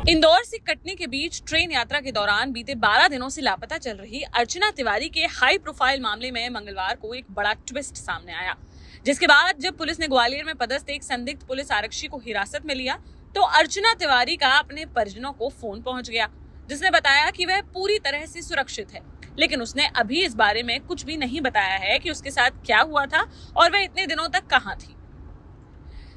इंदौर से कटनी के बीच ट्रेन यात्रा के दौरान बीते 12 दिनों से लापता चल रही अर्चना तिवारी के हाई प्रोफाइल मामले में मंगलवार को एक बड़ा ट्विस्ट सामने आया, जिसके बाद जब पुलिस ने ग्वालियर में पदस्थ एक संदिग्ध पुलिस आरक्षी को हिरासत में लिया तो अर्चना तिवारी का अपने परिजनों को फोन पहुंच गया, जिसने बताया कि वह पूरी तरह से सुरक्षित है। लेकिन उसने अभी इस बारे में कुछ भी नहीं बताया है कि उसके साथ क्या हुआ था और वह इतने दिनों तक कहां थी।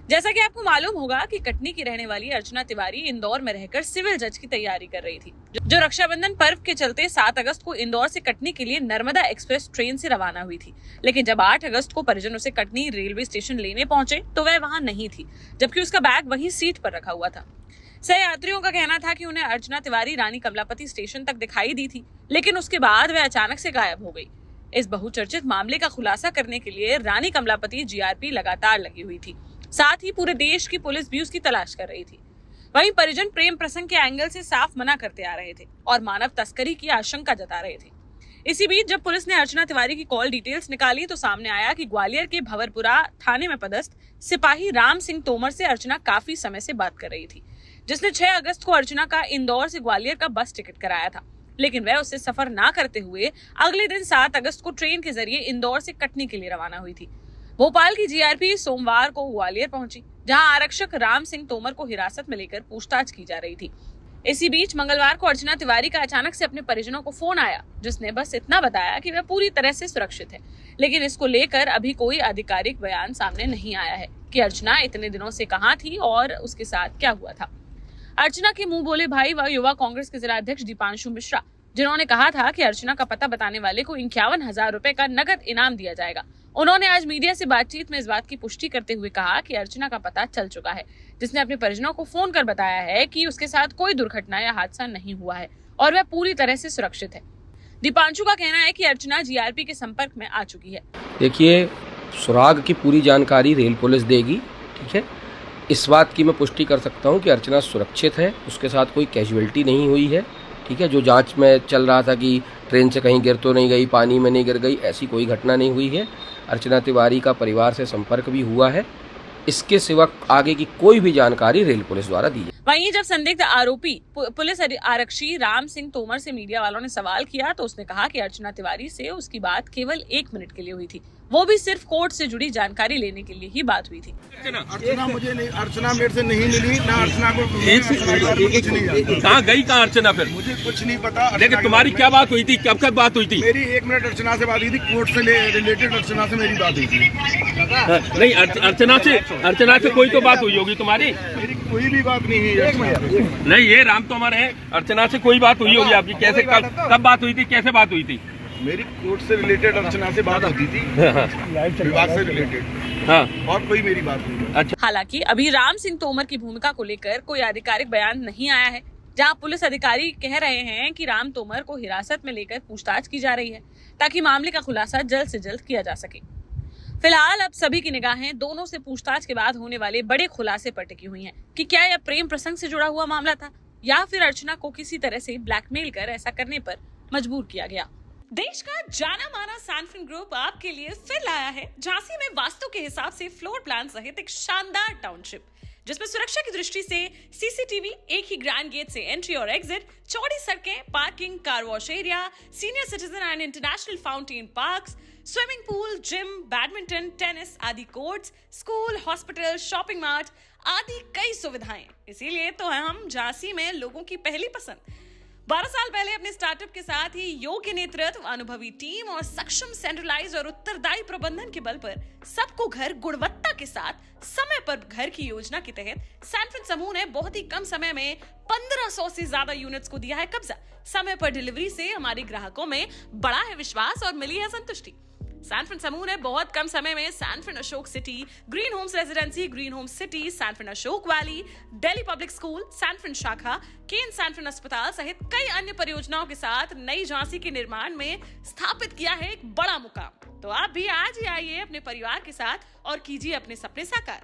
जैसा कि आपको मालूम होगा कि कटनी की रहने वाली अर्चना तिवारी इंदौर में रहकर सिविल जज की तैयारी कर रही थी, जो रक्षाबंधन पर्व के चलते 7 अगस्त को इंदौर से कटनी के लिए नर्मदा एक्सप्रेस ट्रेन से रवाना हुई थी। लेकिन जब 8 अगस्त को परिजन उसे कटनी रेलवे स्टेशन लेने पहुंचे तो वह वहां नहीं थी, जबकि उसका बैग वहीं सीट पर रखा हुआ था। सहयात्रियों का कहना था कि उन्हें अर्चना तिवारी रानी कमलापति स्टेशन तक दिखाई दी थी, लेकिन उसके बाद वह अचानक से गायब हो गई। इस बहुचर्चित मामले का खुलासा करने के लिए रानी कमलापति जीआरपी लगातार लगी हुई थी, साथ ही पूरे देश की पुलिस भी उसकी तलाश कर रही थी। वहीं परिजन प्रेम प्रसंग के एंगल से साफ मना करते आ रहे थे और मानव तस्करी की आशंका जता रहे थे। इसी बीच जब पुलिस ने अर्चना तिवारी की कॉल डिटेल्स निकाली तो सामने आया कि ग्वालियर के भंवरपुरा थाने में पदस्थ सिपाही राम सिंह तोमर से अर्चना काफी समय से बात कर रही थी, जिसने 6 अगस्त को अर्चना का इंदौर से ग्वालियर का बस टिकट कराया था। लेकिन वह उससे सफर ना करते हुए अगले दिन 7 अगस्त को ट्रेन के जरिए इंदौर से कटनी के लिए रवाना हुई थी। भोपाल की जीआरपी सोमवार को ग्वालियर पहुंची, जहां आरक्षक राम सिंह तोमर को हिरासत में लेकर पूछताछ की जा रही थी। इसी बीच मंगलवार को अर्चना तिवारी का अचानक से अपने परिजनों को फोन आया, जिसने बस इतना बताया कि वह पूरी तरह से सुरक्षित है। लेकिन इसको लेकर अभी कोई आधिकारिक बयान सामने नहीं आया है कि अर्चना इतने दिनों से कहां थी और उसके साथ क्या हुआ था। अर्चना के मुंह बोले भाई व युवा कांग्रेस के जिला अध्यक्ष दीपांशु मिश्रा, जिन्होंने कहा था कि अर्चना का पता बताने वाले को 51,000 रुपए का नगद इनाम दिया जाएगा, उन्होंने आज मीडिया से बातचीत में इस बात की पुष्टि करते हुए कहा कि अर्चना का पता चल चुका है, जिसने अपने परिजनों को फोन कर बताया है कि उसके साथ कोई दुर्घटना या हादसा नहीं हुआ है और वह पूरी तरह से सुरक्षित है। दीपांशु का कहना है कि अर्चना जीआरपी के संपर्क में आ चुकी है। देखिए, सुराग की पूरी जानकारी रेल पुलिस देगी, ठीक है। इस बात की मैं पुष्टि कर सकता हूँ कि अर्चना सुरक्षित है, उसके साथ कोई कैजुअलिटी नहीं हुई है, ठीक है। जो जांच में चल रहा था कि ट्रेन से कहीं गिर तो नहीं गई, पानी में नहीं गिर गई, ऐसी कोई घटना नहीं हुई है। अर्चना तिवारी का परिवार से संपर्क भी हुआ है। इसके सिवा आगे की कोई भी जानकारी रेल पुलिस द्वारा दी है। वहीं जब संदिग्ध आरोपी पुलिस आरक्षी राम सिंह तोमर से मीडिया वालों ने सवाल किया तो उसने कहा कि अर्चना तिवारी से उसकी बात केवल 1 मिनट के लिए हुई थी, वो भी सिर्फ कोर्ट से जुड़ी जानकारी लेने के लिए ही बात हुई थी। अर्चना मुझे नहीं, अर्चना मेरे से नहीं मिली, ना अर्चना को कहाँ गई, कहाँ अर्चना? फिर मुझे कुछ नहीं पता। लेकिन तुम्हारी क्या बात हुई थी, कब बात हुई थी? मेरी 1 मिनट अर्चना से बात हुई थी, कोर्ट से रिलेटेड अर्चना से मेरी बात हुई थी। नहीं, अर्चना से कोई तो बात हुई होगी तुम्हारी? मेरी कोई भी बात नहीं हुई। नहीं, ये राम तोमर है, अर्चना से कोई बात हुई होगी आपकी? कैसे, कब बात हुई थी, कैसे बात हुई थी? मेरी कोर्ट से रिलेटेड अर्चना से बात होती थी, विभाग से रिलेटेड, हाँ, और कोई मेरी बात नहीं। अच्छा। हालांकि अभी राम सिंह तोमर की भूमिका को लेकर कोई आधिकारिक बयान नहीं आया है, जहां पुलिस अधिकारी कह रहे हैं कि राम तोमर को हिरासत में लेकर पूछताछ की जा रही है ताकि मामले का खुलासा जल्द से जल्द किया जा सके। फिलहाल अब सभी की निगाहें दोनों से पूछताछ के बाद होने वाले बड़े खुलासे पर टिकी हुई हैं कि क्या यह प्रेम प्रसंग से जुड़ा हुआ मामला था या फिर अर्चना को किसी तरह से ब्लैकमेल कर ऐसा करने पर मजबूर किया गया। देश का जाना माना सैनफिन ग्रुप आपके लिए फिर लाया है झांसी में वास्तु के हिसाब से फ्लोर प्लान सहित एक शानदार टाउनशिप, जिसमें सुरक्षा की दृष्टि से सीसीटीवी, एक ही ग्रैंड गेट से एंट्री और एग्जिट, चौड़ी सड़कें, parking, car wash area, senior citizen and international fountain parks, swimming pool, gym, badminton, tennis आदि courts, school, hospital, shopping mart आदि कई सुविधाएं। इसीलिए तो हम झांसी में लोगों की पहली पसंद। 12 साल पहले अपने स्टार्टअप के साथ ही योग्य नेतृत्व, अनुभवी टीम और सक्षम सेंट्रलाइज और उत्तरदायी प्रबंधन के बल पर सबको घर गुणवत्ता के साथ समय पर घर की योजना के तहत सैनफिन समूह ने बहुत ही कम समय में 1500 से ज्यादा यूनिट्स को दिया है कब्जा। समय पर डिलीवरी से हमारे ग्राहकों में बढ़ा है विश्वास और मिली है संतुष्टि। सैनफिन समूह ने बहुत कम समय में Sanfin Ashok city, green homes residency, green homes city, Sanfin Ashok valley, Delhi public school, Sanfin शाखा, केन सैनफिन अस्पताल सहित कई अन्य परियोजनाओं के साथ नई झांसी के निर्माण में स्थापित किया है एक बड़ा मुकाम। तो आप भी आज ही आइए अपने परिवार के साथ और कीजिए अपने सपने साकार।